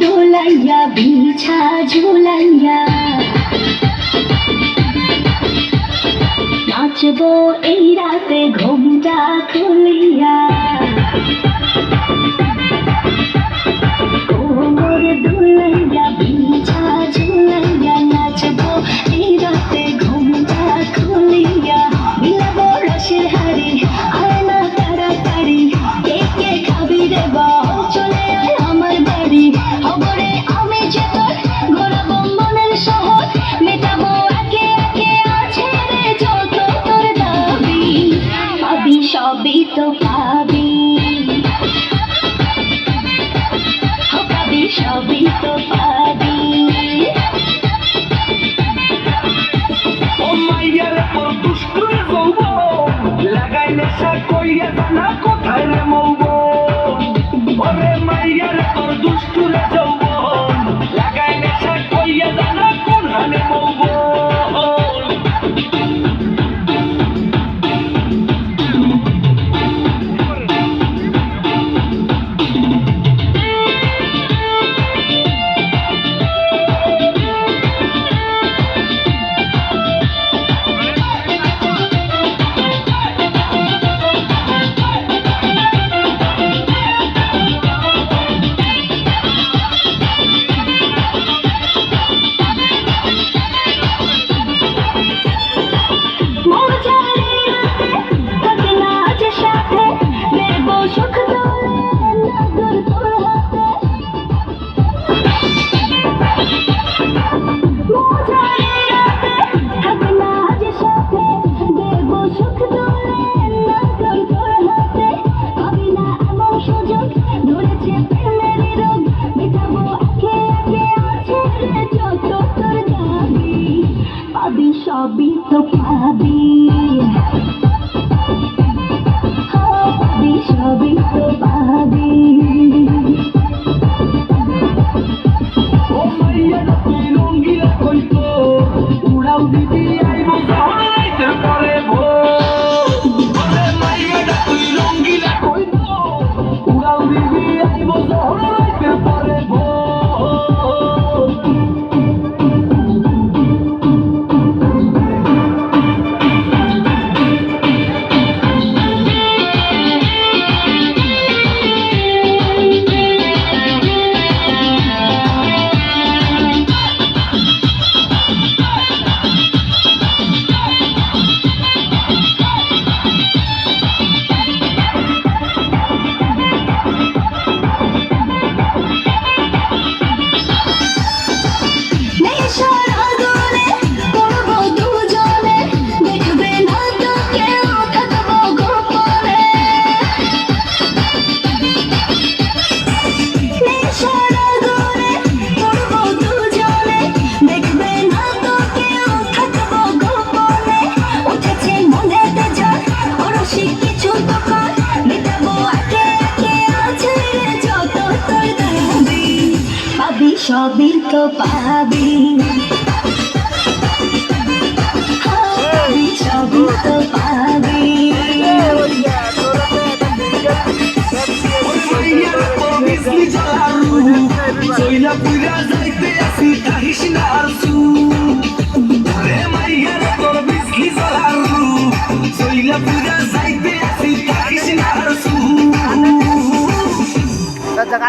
দোলাইয়া বিছা ঝুলাইয়া নাচবো এই রাতে ঘুমটা খুলিয়া কোমর দোলাইয়া বিছা ঝুলাইয়া নাচবো এই রাতে ঘুমটা খুলিয়া বিলাবো রসের হাড়ি আয় না তাড়াতাড়ি কে কে খাবি রে বল চলে আয় আমার বাড়ি খবরে আমি যে তোর ঘোরাবো মনের শহর মেটাবো একে একে আছে রে যত তোর দাবি পাবি সবই তো পাবি পাবি সবই তো পাবি ও মাইয়ার তোর দুষ্টুর যৌবন লাগাই নেশা কইয়া জানা কোথায় রে মৌবন ওরে মাইয়ার তোর দুষ্টুর যৌবন লাগাই নেশা কইয়া জানা কোন হানে মৌবন পাবি সবই তো পাবি পাবি সবই তো পাবি ও মাইয়ার তুই রঙ্গিলা কইতো উড়াও দিদি আইব জানাইতে পরে ভোর ওরে মাইয়ার তুই রঙ্গিলা কইতো উড়াও দিদি আইব জানাইতে পরে ভোর সবই তো পাবি সবই তো পাবি চইলা পুরা যাইতে আসি তাহিস না আর সু রে মাইয়ার তোর বিজলি জ্বালারু চইলা পুরা